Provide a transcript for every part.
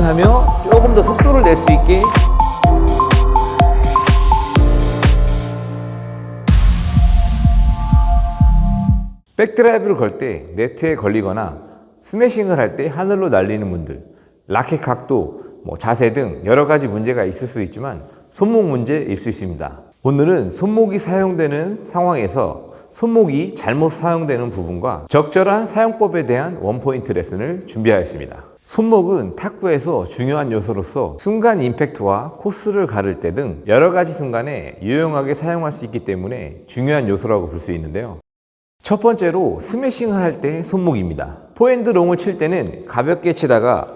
스윙하며 조금 더 속도를 낼 수 있게 백드라이브를 걸 때 네트에 걸리거나 스매싱을 할 때 하늘로 날리는 분들, 라켓 각도, 자세 등 여러 가지 문제가 있을 수 있지만 손목 문제일 수 있습니다. 오늘은 손목이 사용되는 상황에서 손목이 잘못 사용되는 부분과 적절한 사용법에 대한 원포인트 레슨을 준비하였습니다. 손목은 탁구에서 중요한 요소로서 순간 임팩트와 코스를 가를 때 등 여러 가지 순간에 유용하게 사용할 수 있기 때문에 중요한 요소라고 볼 수 있는데요. 첫 번째로 스매싱을 할 때 손목입니다. 포핸드 롱을 칠 때는 가볍게 치다가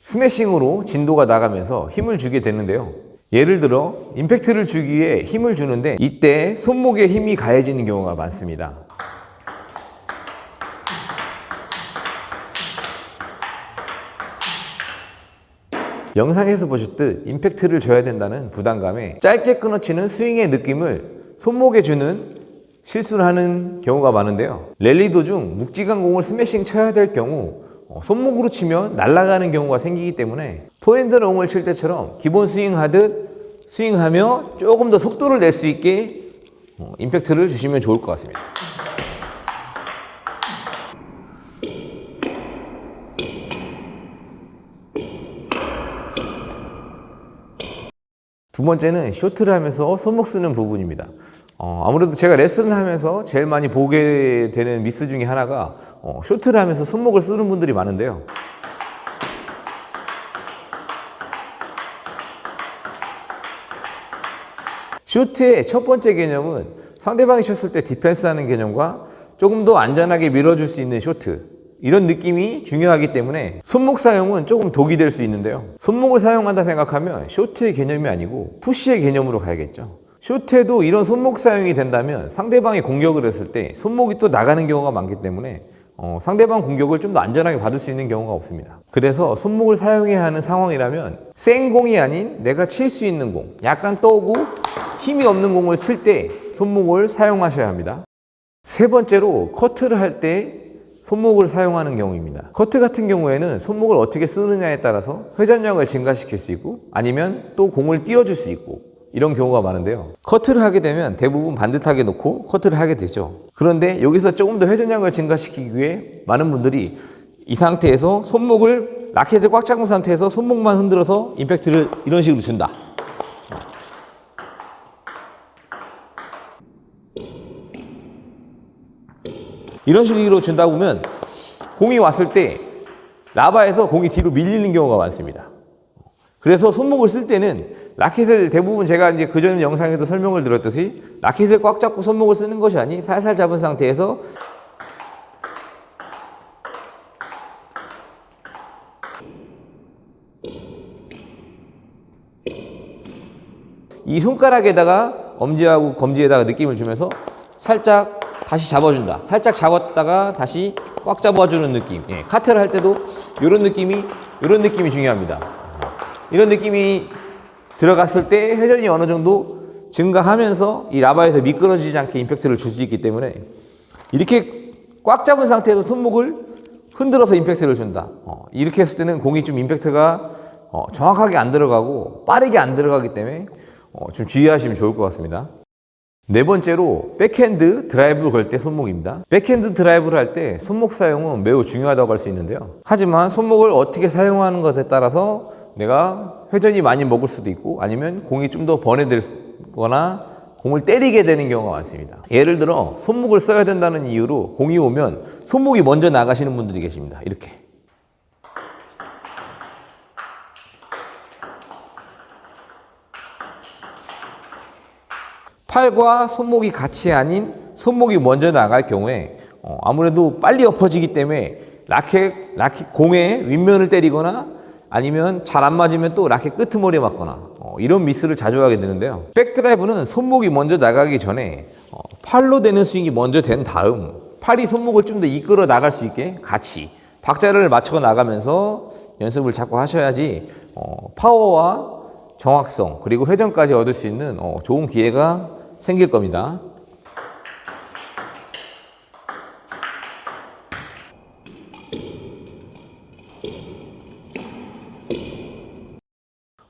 스매싱으로 진도가 나가면서 힘을 주게 되는데요. 예를 들어 임팩트를 주기 위해 힘을 주는데 이때 손목에 힘이 가해지는 경우가 많습니다. 영상에서 보셨듯 임팩트를 줘야 된다는 부담감에 짧게 끊어치는 스윙의 느낌을 손목에 주는 실수를 하는 경우가 많은데요. 랠리 도중 묵직한 공을 스매싱 쳐야 될 경우 손목으로 치면 날아가는 경우가 생기기 때문에 포핸드 롱을 칠 때처럼 기본 스윙하듯 스윙하며 조금 더 속도를 낼 수 있게 임팩트를 주시면 좋을 것 같습니다. 두 번째는 쇼트를 하면서 손목 쓰는 부분입니다. 아무래도 제가 레슨을 하면서 제일 많이 보게 되는 미스 중에 하나가 쇼트를 하면서 손목을 쓰는 분들이 많은데요. 쇼트의 첫 번째 개념은 상대방이 쳤을 때 디펜스하는 개념과 조금 더 안전하게 밀어줄 수 있는 쇼트, 이런 느낌이 중요하기 때문에 손목 사용은 조금 독이 될 수 있는데요. 손목을 사용한다 생각하면 쇼트의 개념이 아니고 푸시의 개념으로 가야겠죠. 쇼트에도 이런 손목 사용이 된다면 상대방이 공격을 했을 때 손목이 또 나가는 경우가 많기 때문에 상대방 공격을 좀 더 안전하게 받을 수 있는 경우가 없습니다. 그래서 손목을 사용해야 하는 상황이라면 센 공이 아닌 내가 칠 수 있는 공, 약간 떠오고 힘이 없는 공을 칠 때 손목을 사용하셔야 합니다. 세 번째로 커트를 할 때 손목을 사용하는 경우입니다. 커트 같은 경우에는 손목을 어떻게 쓰느냐에 따라서 회전력을 증가시킬 수 있고 아니면 또 공을 띄워줄 수 있고 이런 경우가 많은데요. 커트를 하게 되면 대부분 반듯하게 놓고 커트를 하게 되죠. 그런데 여기서 조금 더 회전량을 증가시키기 위해 많은 분들이 이 상태에서 손목을 라켓을 꽉 잡은 상태에서 손목만 흔들어서 임팩트를 이런 식으로 준다. 이런 식으로 준다 보면 공이 왔을 때 라바에서 공이 뒤로 밀리는 경우가 많습니다. 그래서 손목을 쓸 때는 라켓을 대부분 제가 이제 그전 영상에도 설명을 드렸듯이 라켓을 꽉 잡고 손목을 쓰는 것이 아닌 살살 잡은 상태에서 이 손가락에다가 엄지하고 검지에다가 느낌을 주면서 살짝 다시 잡아준다. 살짝 잡았다가 다시 꽉 잡아주는 느낌. 카트를 할 때도 이런 느낌이 중요합니다. 이런 느낌이 들어갔을 때 회전이 어느 정도 증가하면서 이 라바에서 미끄러지지 않게 임팩트를 줄 수 있기 때문에 이렇게 꽉 잡은 상태에서 손목을 흔들어서 임팩트를 준다. 이렇게 했을 때는 공이 좀 임팩트가 정확하게 안 들어가고 빠르게 안 들어가기 때문에 좀 주의하시면 좋을 것 같습니다. 네 번째로 백핸드 드라이브를 걸 때 손목입니다. 백핸드 드라이브를 할 때 손목 사용은 매우 중요하다고 할 수 있는데요. 하지만 손목을 어떻게 사용하는 것에 따라서 내가 회전이 많이 먹을 수도 있고 아니면 공이 좀 더 번해들거나 공을 때리게 되는 경우가 많습니다. 예를 들어 손목을 써야 된다는 이유로 공이 오면 손목이 먼저 나가시는 분들이 계십니다. 이렇게. 팔과 손목이 같이 아닌 손목이 먼저 나갈 경우에 아무래도 빨리 엎어지기 때문에 라켓 공의 윗면을 때리거나 아니면 잘 안 맞으면 또 라켓 끄트머리에 맞거나 이런 미스를 자주 하게 되는데요. 백드라이브는 손목이 먼저 나가기 전에 팔로 되는 스윙이 먼저 된 다음 팔이 손목을 좀 더 이끌어 나갈 수 있게 같이 박자를 맞춰 나가면서 연습을 자꾸 하셔야지 파워와 정확성 그리고 회전까지 얻을 수 있는 좋은 기회가 생길 겁니다.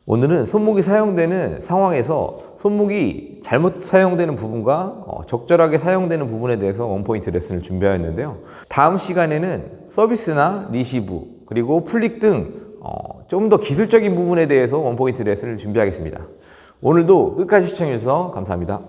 오늘은 손목이 사용되는 상황에서 손목이 잘못 사용되는 부분과 적절하게 사용되는 부분에 대해서 원포인트 레슨을 준비하였는데요. 다음 시간에는 서비스나 리시브 그리고 플릭 등 좀 더 기술적인 부분에 대해서 원포인트 레슨을 준비하겠습니다. 오늘도 끝까지 시청해주셔서 감사합니다.